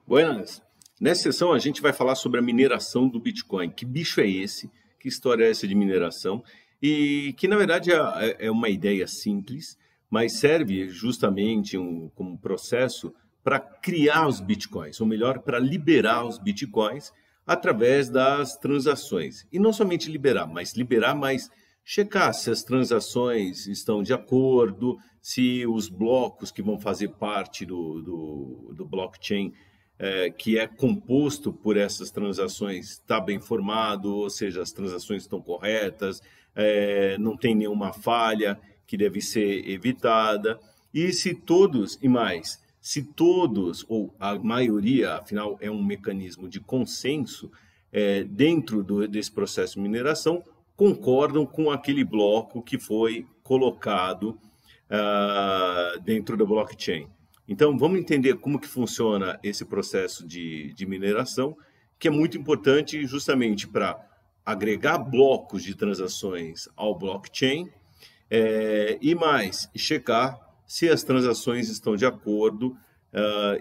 Buenas. Nessa sessão a gente vai falar sobre a mineração do Bitcoin. Que bicho é esse? Que história é essa de mineração? E que na verdade é uma ideia simples, mas serve justamente como processo para criar os Bitcoins, ou melhor, para liberar os Bitcoins através das transações. E não somente liberar, mas checar se as transações estão de acordo, se os blocos que vão fazer parte do blockchain, que é composto por essas transações, está bem formado, ou seja, as transações estão corretas, não tem nenhuma falha que deve ser evitada. E se todos, ou a maioria, afinal é um mecanismo de consenso, dentro desse processo de mineração, concordam com aquele bloco que foi colocado dentro da blockchain. Então, vamos entender como que funciona esse processo de mineração, que é muito importante justamente para agregar blocos de transações ao blockchain e checar se as transações estão de acordo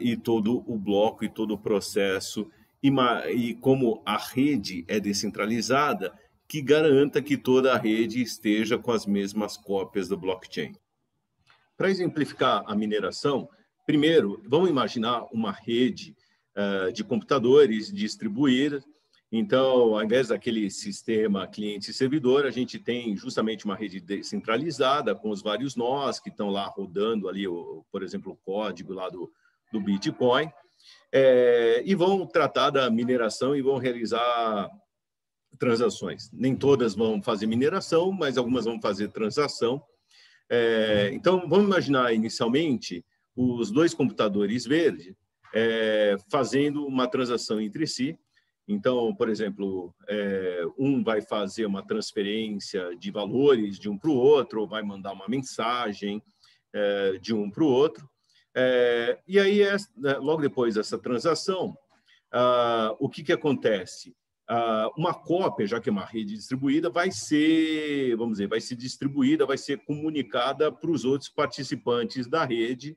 e todo o bloco e todo o processo, e como a rede é descentralizada, que garanta que toda a rede esteja com as mesmas cópias do blockchain. Para exemplificar a mineração, primeiro, vamos imaginar uma rede de computadores distribuída. Então, ao invés daquele sistema cliente e servidor, a gente tem justamente uma rede descentralizada com os vários nós que estão lá rodando ali, por exemplo, o código lá do Bitcoin, e vão tratar da mineração e vão realizar transações. Nem todas vão fazer mineração, mas algumas vão fazer transação. Então, vamos imaginar inicialmente os dois computadores verdes fazendo uma transação entre si. Então, por exemplo, um vai fazer uma transferência de valores de um para o outro, ou vai mandar uma mensagem de um para o outro. E aí, logo depois dessa transação, o que acontece? Uma cópia, já que é uma rede distribuída, vai ser distribuída, vai ser comunicada para os outros participantes da rede,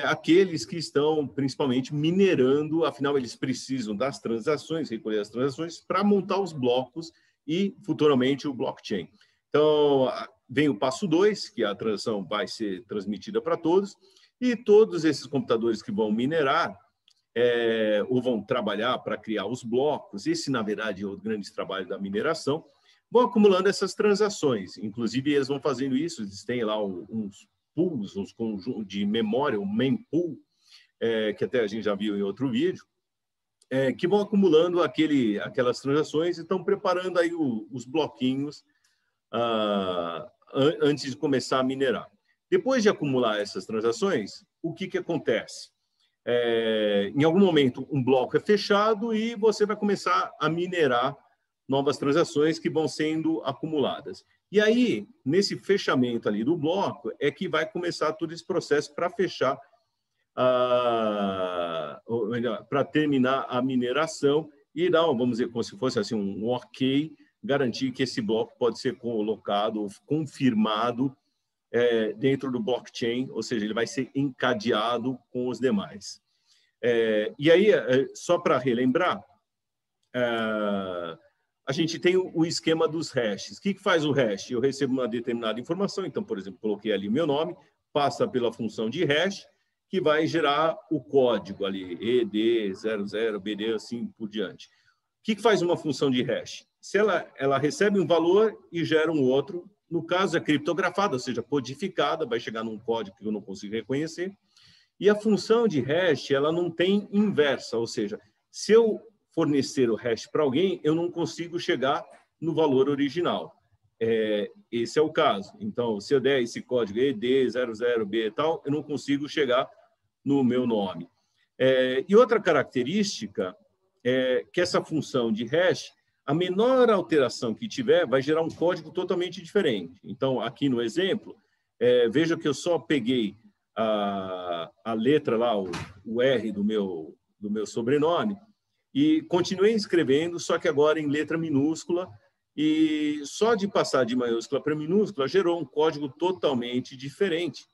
aqueles que estão principalmente minerando, afinal eles precisam das transações, recolher as transações para montar os blocos e futuramente o blockchain. Então, vem o passo 2, que a transação vai ser transmitida para todos, e todos esses computadores que vão minerar ou vão trabalhar para criar os blocos, esse, na verdade, é o grande trabalho da mineração, vão acumulando essas transações. Inclusive, eles vão fazendo isso, eles têm lá uns pools, uns conjuntos de memória, um mempool, que até a gente já viu em outro vídeo, que vão acumulando aquelas transações e estão preparando aí os bloquinhos antes de começar a minerar. Depois de acumular essas transações, o que acontece? Em algum momento, um bloco é fechado e você vai começar a minerar novas transações que vão sendo acumuladas. E aí, nesse fechamento ali do bloco, é que vai começar todo esse processo para fechar, para terminar a mineração e dar, vamos dizer, como se fosse assim, um ok, garantir que esse bloco pode ser colocado, confirmado dentro do blockchain, ou seja, ele vai ser encadeado com os demais. E aí, só para relembrar, a gente tem o esquema dos hashes. O que faz o hash? Eu recebo uma determinada informação, então, por exemplo, coloquei ali o meu nome, passa pela função de hash, que vai gerar o código ali, ED00, BD, assim por diante. O que faz uma função de hash? Se ela recebe um valor e gera um outro, no caso é criptografada, ou seja, codificada, vai chegar num código que eu não consigo reconhecer. E a função de hash, ela não tem inversa, ou seja, se eu fornecer o hash para alguém, eu não consigo chegar no valor original. Esse é o caso. Então, se eu der esse código ED00B e tal, eu não consigo chegar no meu nome. E outra característica é que essa função de hash, a menor alteração que tiver, vai gerar um código totalmente diferente. Então, aqui no exemplo, veja que eu só peguei a letra lá, o R do meu sobrenome, e continuei escrevendo, só que agora em letra minúscula, e só de passar de maiúscula para minúscula gerou um código totalmente diferente.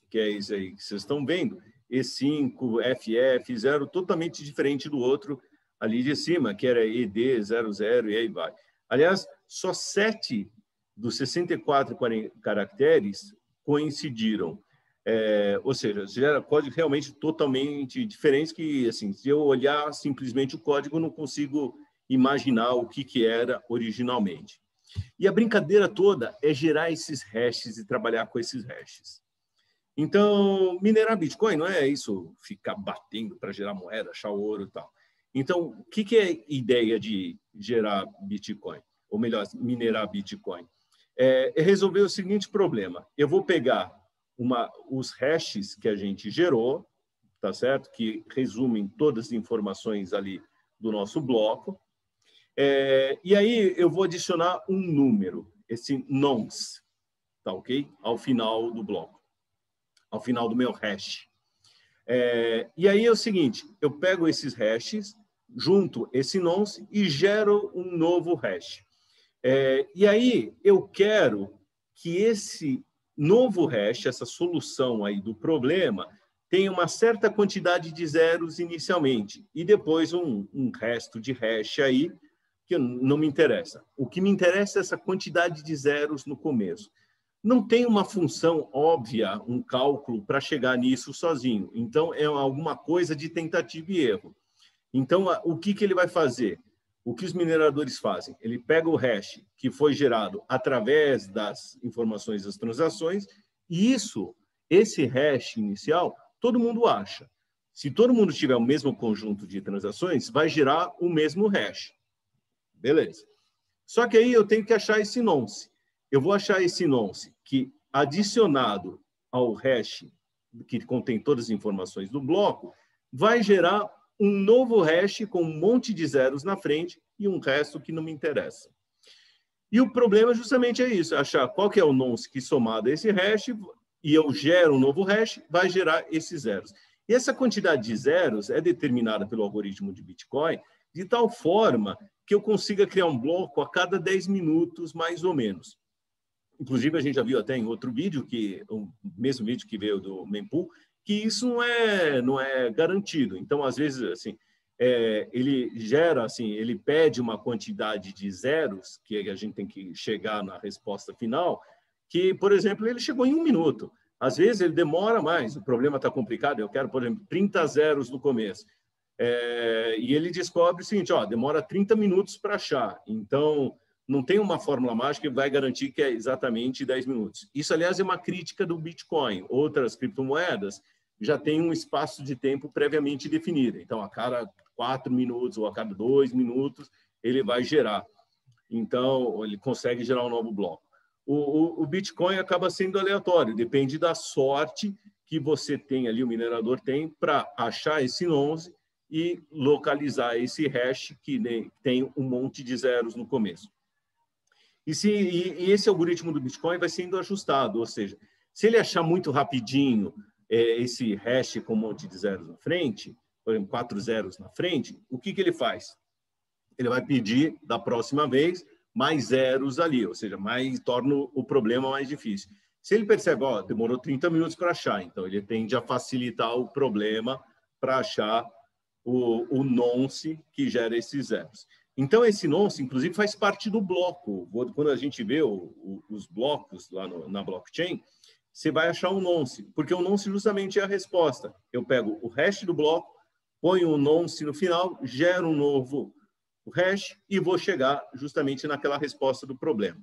que é esse aí que vocês estão vendo, E5, FF0, totalmente diferente do outro ali de cima, que era ED00 e aí vai. Aliás, só 7 dos 64 caracteres coincidiram. Ou seja, gera código realmente totalmente diferente que, assim, se eu olhar simplesmente o código, eu não consigo imaginar o que era originalmente. E a brincadeira toda é gerar esses hashes e trabalhar com esses hashes. Então, minerar Bitcoin não é isso, ficar batendo para gerar moeda, achar ouro e tal. Então, o que é a ideia de gerar Bitcoin? Ou melhor, minerar Bitcoin? É resolver o seguinte problema. Eu vou pegar os hashes que a gente gerou, tá certo? Que resumem todas as informações ali do nosso bloco. E aí eu vou adicionar um número, esse nonce, tá ok? Ao final do bloco, ao final do meu hash. E aí é o seguinte, eu pego esses hashes, junto esse nonce e gero um novo hash. E aí eu quero que esse novo hash, essa solução aí do problema, tenha uma certa quantidade de zeros inicialmente e depois um resto de hash aí que não me interessa. O que me interessa é essa quantidade de zeros no começo. Não tem uma função óbvia, um cálculo para chegar nisso sozinho. Então, é alguma coisa de tentativa e erro. Então, o que ele vai fazer? O que os mineradores fazem? Ele pega o hash que foi gerado através das informações das transações e esse hash inicial, todo mundo acha. Se todo mundo tiver o mesmo conjunto de transações, vai gerar o mesmo hash. Beleza. Só que aí eu tenho que achar esse nonce. Eu vou achar esse nonce que, adicionado ao hash que contém todas as informações do bloco, vai gerar um novo hash com um monte de zeros na frente e um resto que não me interessa. E o problema justamente é isso, achar qual que é o nonce que somado a esse hash, e eu gero um novo hash, vai gerar esses zeros. E essa quantidade de zeros é determinada pelo algoritmo de Bitcoin de tal forma que eu consiga criar um bloco a cada 10 minutos, mais ou menos. Inclusive, a gente já viu até em outro vídeo, o mesmo vídeo que veio do mempool, que isso não é garantido. Então, às vezes, assim, ele gera, assim, ele pede uma quantidade de zeros, que a gente tem que chegar na resposta final, que, por exemplo, ele chegou em 1 minuto. Às vezes, ele demora mais, o problema está complicado, eu quero, por exemplo, 30 zeros no começo. E ele descobre o seguinte, demora 30 minutos para achar. Então, não tem uma fórmula mágica que vai garantir que é exatamente 10 minutos. Isso, aliás, é uma crítica do Bitcoin. Outras criptomoedas já têm um espaço de tempo previamente definido. Então, a cada 4 minutos ou a cada 2 minutos, ele vai gerar. Então, ele consegue gerar um novo bloco. O Bitcoin acaba sendo aleatório, depende da sorte que você tem ali, o minerador tem, para achar esse nonce e localizar esse hash que tem um monte de zeros no começo. E esse algoritmo do Bitcoin vai sendo ajustado, ou seja, se ele achar muito rapidinho esse hash com um monte de zeros na frente, por exemplo, 4 zeros na frente, o que ele faz? Ele vai pedir, da próxima vez, mais zeros ali, ou seja, torna o problema mais difícil. Se ele percebe, demorou 30 minutos para achar, então ele tende a facilitar o problema para achar o nonce que gera esses zeros. Então, esse nonce, inclusive, faz parte do bloco. Quando a gente vê os blocos lá na blockchain, você vai achar um nonce, porque o nonce justamente é a resposta. Eu pego o hash do bloco, ponho o nonce no final, gero um novo hash e vou chegar justamente naquela resposta do problema.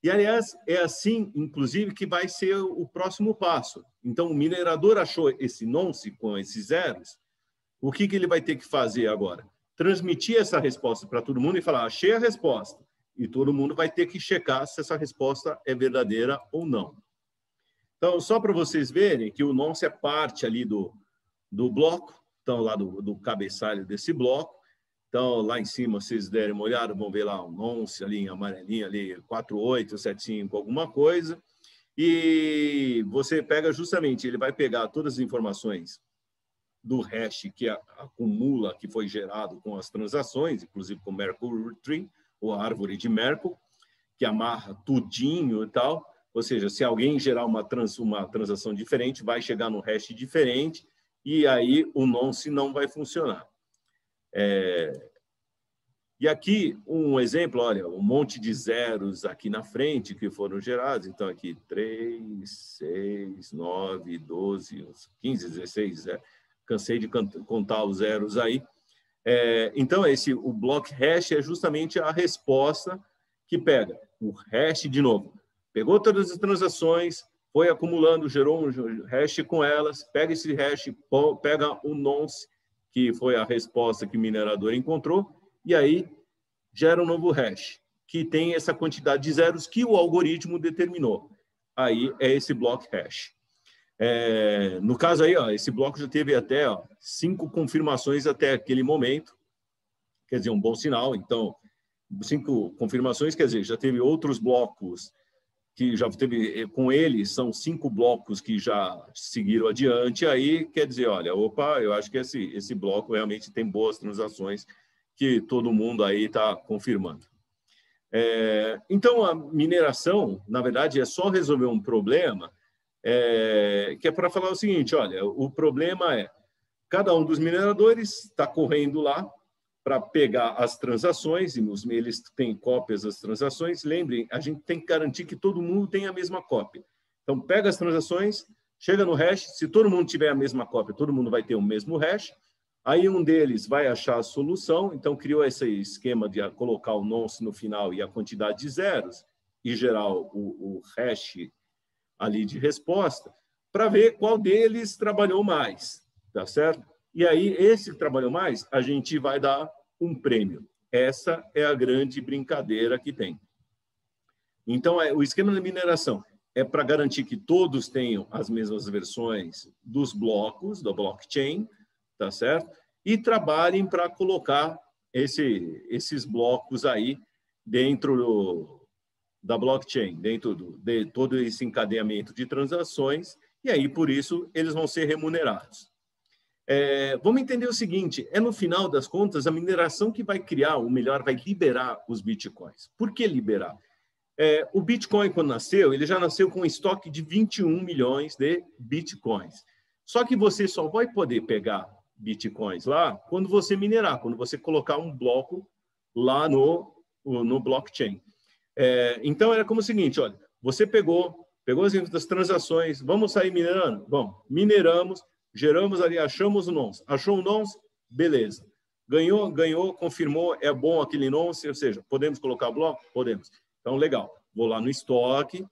E, aliás, é assim, inclusive, que vai ser o próximo passo. Então, o minerador achou esse nonce com esses zeros, o que ele vai ter que fazer agora? Transmitir essa resposta para todo mundo e falar, achei a resposta. E todo mundo vai ter que checar se essa resposta é verdadeira ou não. Então, só para vocês verem que o nonce é parte ali do bloco, então, lá do cabeçalho desse bloco. Então, lá em cima, se vocês derem uma olhada, vão ver lá o nonce ali em amarelinho, ali 4875, alguma coisa. E você pega justamente, ele vai pegar todas as informações do hash que acumula, que foi gerado com as transações, inclusive com o Merkle Tree, ou a árvore de Merkle, que amarra tudinho e tal, Ou seja, se alguém gerar uma transação diferente, vai chegar no hash diferente e aí o nonce não vai funcionar. E aqui um exemplo, olha, um monte de zeros aqui na frente que foram gerados. Então, aqui 3, 6, 9, 12, 15, 16, cansei de contar os zeros aí. Então, o block hash é justamente a resposta que pega o hash de novo. Pegou todas as transações, foi acumulando, gerou um hash com elas, pega esse hash, pega o nonce, que foi a resposta que o minerador encontrou, e aí gera um novo hash, que tem essa quantidade de zeros que o algoritmo determinou. Aí é esse block hash. No caso aí, ó, esse bloco já teve até 5 confirmações até aquele momento, quer dizer, um bom sinal. Então, 5 confirmações, quer dizer, já teve outros blocos que já teve com ele, são 5 blocos que já seguiram adiante, aí quer dizer, olha, opa, eu acho que esse bloco realmente tem boas transações que todo mundo aí está confirmando. Então, a mineração, na verdade, é só resolver um problema, que é para falar o seguinte, olha, o problema é, cada um dos mineradores está correndo lá para pegar as transações, e eles têm cópias das transações. Lembrem, a gente tem que garantir que todo mundo tem a mesma cópia. Então, pega as transações, chega no hash, se todo mundo tiver a mesma cópia, todo mundo vai ter o mesmo hash, aí um deles vai achar a solução, então criou esse esquema de colocar o nonce no final e a quantidade de zeros, e gerar o hash ali de resposta, para ver qual deles trabalhou mais, tá certo? E aí, esse que trabalhou mais, a gente vai dar um prêmio. Essa é a grande brincadeira que tem. Então, o esquema de mineração é para garantir que todos tenham as mesmas versões dos blocos, da blockchain, tá certo? E trabalhem para colocar esses blocos aí dentro da blockchain, dentro de todo esse encadeamento de transações, e aí, por isso, eles vão ser remunerados. Vamos entender o seguinte, no final das contas, a mineração que vai criar, ou melhor, vai liberar os bitcoins. Por que liberar? O Bitcoin, quando nasceu, ele já nasceu com um estoque de 21 milhões de bitcoins. Só que você só vai poder pegar bitcoins lá quando você minerar, quando você colocar um bloco lá no blockchain. Então, era como o seguinte, olha, você pegou as transações, vamos sair minerando? Bom, mineramos, geramos ali, achamos o nonce. Achou o nonce? Beleza. Ganhou, confirmou, é bom aquele nonce, ou seja, podemos colocar bloco? Podemos. Então, legal. Vou lá no estoque,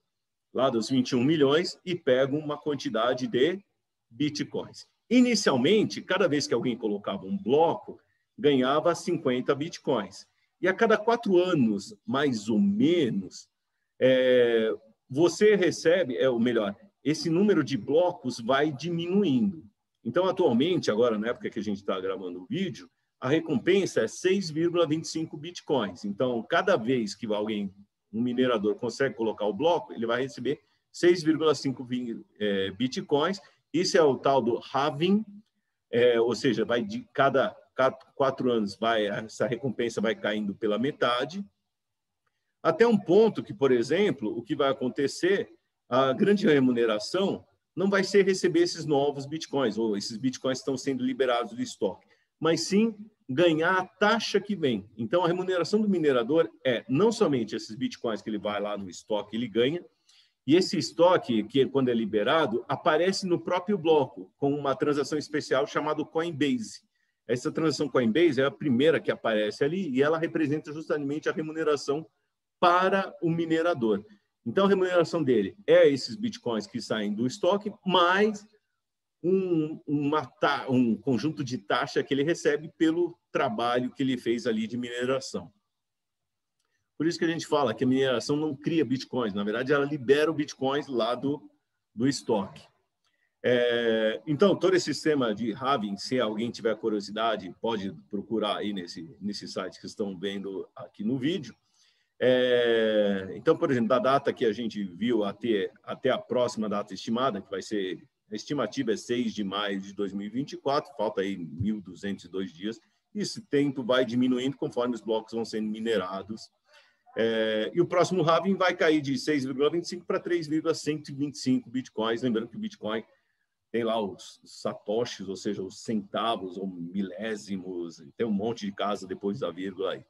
lá dos 21 milhões, e pego uma quantidade de bitcoins. Inicialmente, cada vez que alguém colocava um bloco, ganhava 50 bitcoins. E a cada 4 anos, mais ou menos, você recebe, ou melhor, esse número de blocos vai diminuindo. Então, atualmente, agora na época que a gente está gravando o vídeo, a recompensa é 6,25 bitcoins. Então, cada vez que um minerador consegue colocar o bloco, ele vai receber 6,5 bitcoins. Isso é o tal do halving, ou seja, vai de cada 4 anos essa recompensa vai caindo pela metade, até um ponto que, por exemplo, o que vai acontecer, a grande remuneração não vai ser receber esses novos bitcoins, ou esses bitcoins estão sendo liberados do estoque, mas sim ganhar a taxa que vem. Então, a remuneração do minerador é não somente esses bitcoins que ele vai lá no estoque, ele ganha, e esse estoque, que quando é liberado, aparece no próprio bloco, com uma transação especial chamada Coinbase. Essa transação Coinbase é a primeira que aparece ali, e ela representa justamente a remuneração para o minerador. Então, a remuneração dele é esses bitcoins que saem do estoque, mais um conjunto de taxa que ele recebe pelo trabalho que ele fez ali de mineração. Por isso que a gente fala que a mineração não cria bitcoins, na verdade, ela libera o bitcoins lá do estoque. Então, todo esse sistema de halving, se alguém tiver curiosidade, pode procurar aí nesse site que estão vendo aqui no vídeo. Então, por exemplo, da data que a gente viu até a próxima data estimada, que vai ser, a estimativa é 6 de maio de 2024, falta aí 1.202 dias, e esse tempo vai diminuindo conforme os blocos vão sendo minerados. E o próximo halving vai cair de 6,25 para 3,125 bitcoins. Lembrando que o Bitcoin tem lá os satoshis, ou seja, os centavos ou milésimos, tem um monte de casa depois da vírgula aí.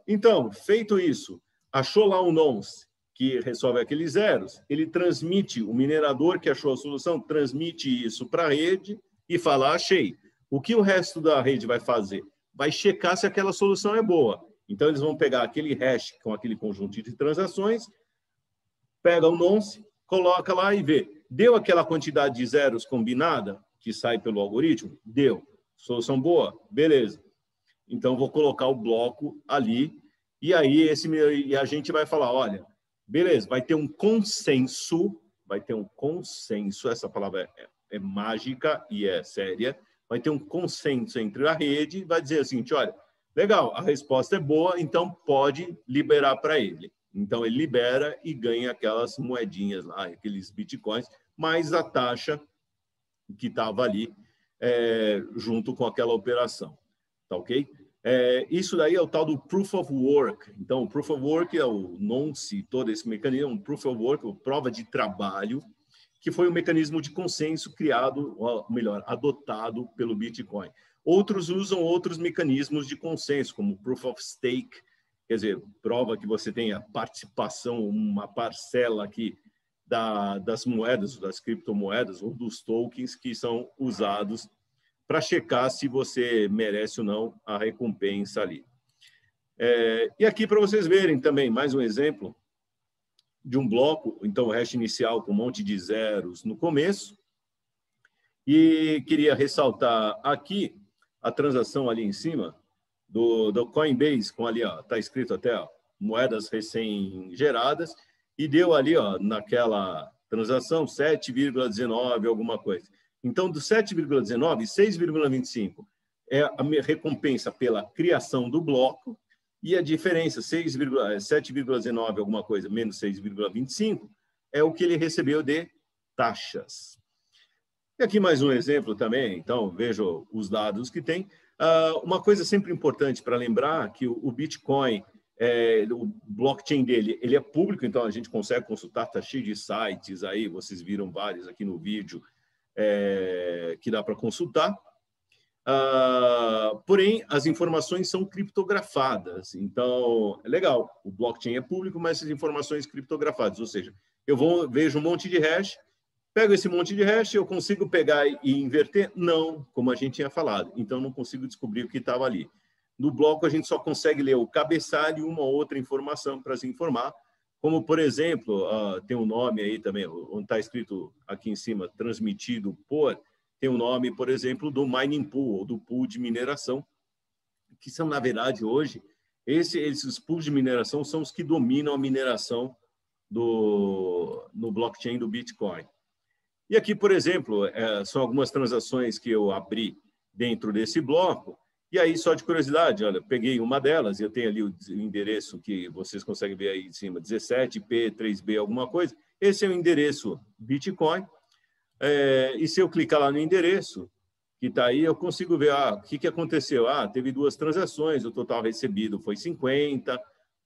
Então, feito isso, achou lá um nonce que resolve aqueles zeros, ele transmite, o minerador que achou a solução, transmite isso para a rede e fala, achei. O que o resto da rede vai fazer? Vai checar se aquela solução é boa. Então, eles vão pegar aquele hash com aquele conjunto de transações, pega o nonce, coloca lá e vê. Deu aquela quantidade de zeros combinada que sai pelo algoritmo? Deu. Solução boa? Beleza. Então, vou colocar o bloco ali e aí a gente vai falar, olha, beleza, vai ter um consenso, essa palavra é mágica e é séria, vai ter um consenso entre a rede e vai dizer o seguinte, olha, legal, a resposta é boa, então pode liberar para ele. Então, ele libera e ganha aquelas moedinhas lá, aqueles bitcoins, mais a taxa que estava ali junto com aquela operação. Tá ok? Isso daí é o tal do Proof of Work. Então, o Proof of Work é o nonce, todo esse mecanismo, um Proof of Work, uma prova de trabalho, que foi um mecanismo de consenso criado, ou melhor, adotado pelo Bitcoin. Outros usam outros mecanismos de consenso, como Proof of Stake, quer dizer, prova que você tem a participação, uma parcela aqui das moedas, das criptomoedas ou dos tokens que são usados para checar se você merece ou não a recompensa ali. E aqui para vocês verem também, mais um exemplo de um bloco, então o hash inicial com um monte de zeros no começo, e queria ressaltar aqui a transação ali em cima do Coinbase, com ali, está escrito até, ó, moedas recém-geradas, e deu ali, ó, naquela transação, 7,19 alguma coisa. Então, do 7,19, 6,25 é a recompensa pela criação do bloco, e a diferença, 7,19 alguma coisa, menos 6,25, é o que ele recebeu de taxas. E aqui mais um exemplo também, então, vejo os dados que tem. Uma coisa sempre importante para lembrar que o Bitcoin, o blockchain dele, ele é público, então a gente consegue consultar, está cheio de sites aí, vocês viram vários aqui no vídeo, que dá para consultar. Porém, as informações são criptografadas, então é legal, o blockchain é público, mas essas informações criptografadas, ou seja, eu vejo um monte de hash, pego esse monte de hash, eu consigo pegar e inverter? Não, como a gente tinha falado, então não consigo descobrir o que estava ali. No bloco, a gente só consegue ler o cabeçalho e uma outra informação para se informar, como, por exemplo, tem um nome aí também, onde está escrito aqui em cima, transmitido por, tem o nome, por exemplo, do mining pool, ou do pool de mineração, que são, na verdade, hoje, esses pools de mineração são os que dominam a mineração no blockchain do Bitcoin. E aqui, por exemplo, são algumas transações que eu abri dentro desse bloco, e aí, só de curiosidade, olha, peguei uma delas, e eu tenho ali o endereço que vocês conseguem ver aí em cima, 17P3B alguma coisa, esse é o endereço Bitcoin, e se eu clicar lá no endereço, que está aí, eu consigo ver o que aconteceu. Teve 2 transações, o total recebido foi 50,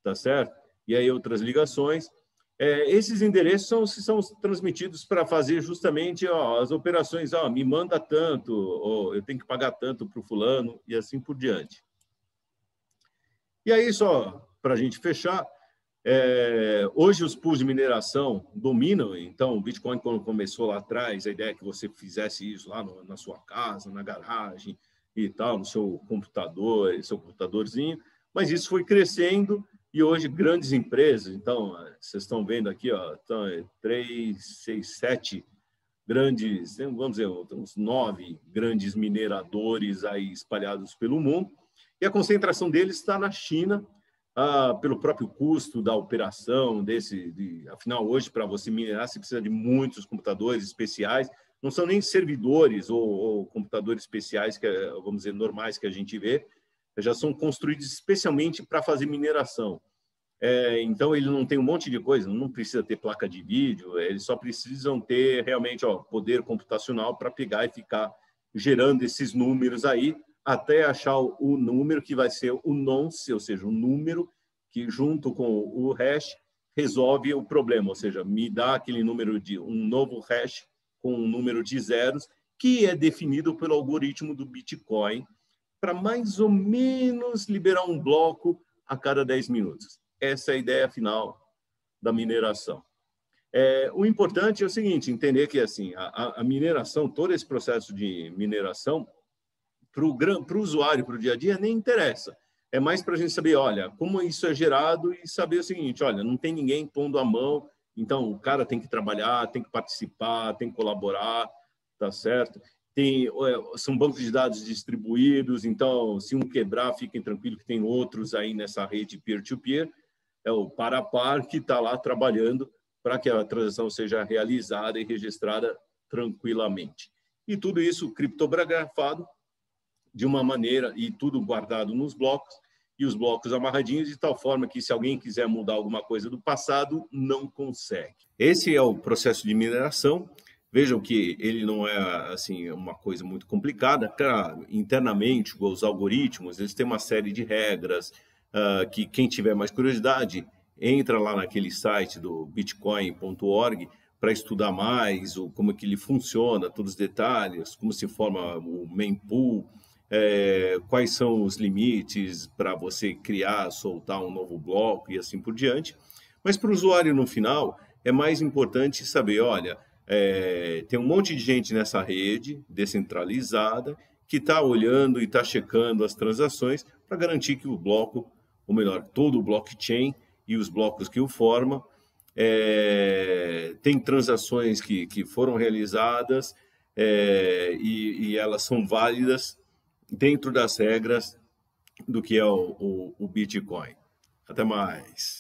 tá certo? E aí outras ligações. Esses endereços são transmitidos para fazer justamente as operações, me manda tanto, ou eu tenho que pagar tanto para o fulano, e assim por diante. E aí, só para a gente fechar, hoje os pools de mineração dominam, então o Bitcoin, quando começou lá atrás, a ideia é que você fizesse isso lá na sua casa, na garagem e tal, no seu computador, seu computadorzinho, mas isso foi crescendo. E hoje, grandes empresas, então, vocês estão vendo aqui, então, 3, 6, 7 grandes, vamos dizer, uns 9 grandes mineradores aí espalhados pelo mundo, e a concentração deles está na China, pelo próprio custo da operação afinal, hoje, para você minerar, você precisa de muitos computadores especiais, não são nem servidores ou computadores especiais, vamos dizer, normais que a gente vê, já são construídos especialmente para fazer mineração. Então, ele não tem um monte de coisa, não precisa ter placa de vídeo, eles só precisam ter realmente poder computacional para pegar e ficar gerando esses números aí, até achar o número que vai ser o nonce, ou seja, o número que junto com o hash resolve o problema, ou seja, me dá aquele número de um novo hash com um número de zeros, que é definido pelo algoritmo do Bitcoin, para mais ou menos liberar um bloco a cada 10 minutos. Essa é a ideia final da mineração. O importante é o seguinte, entender que assim, a mineração, todo esse processo de mineração, para o usuário, para o dia a dia, nem interessa. É mais para a gente saber, olha, como isso é gerado e saber o seguinte, olha, não tem ninguém pondo a mão, então o cara tem que trabalhar, tem que participar, tem que colaborar, tá certo? São bancos de dados distribuídos, então se um quebrar, fiquem tranquilos que tem outros aí nessa rede peer-to-peer, é o par que está lá trabalhando para que a transação seja realizada e registrada tranquilamente. E tudo isso criptografado de uma maneira, e tudo guardado nos blocos, e os blocos amarradinhos de tal forma que se alguém quiser mudar alguma coisa do passado, não consegue. Esse é o processo de mineração. Vejam que ele não é assim uma coisa muito complicada. Claro, internamente, os algoritmos, eles têm uma série de regras que quem tiver mais curiosidade, entra lá naquele site do bitcoin.org para estudar mais como é que ele funciona, todos os detalhes, como se forma o mempool, quais são os limites para você criar, soltar um novo bloco e assim por diante. Mas para o usuário, no final, é mais importante saber, olha, tem um monte de gente nessa rede descentralizada que está olhando e está checando as transações para garantir que o bloco, ou melhor, todo o blockchain e os blocos que o formam, tem transações que foram realizadas e elas são válidas dentro das regras do que é o Bitcoin. Até mais.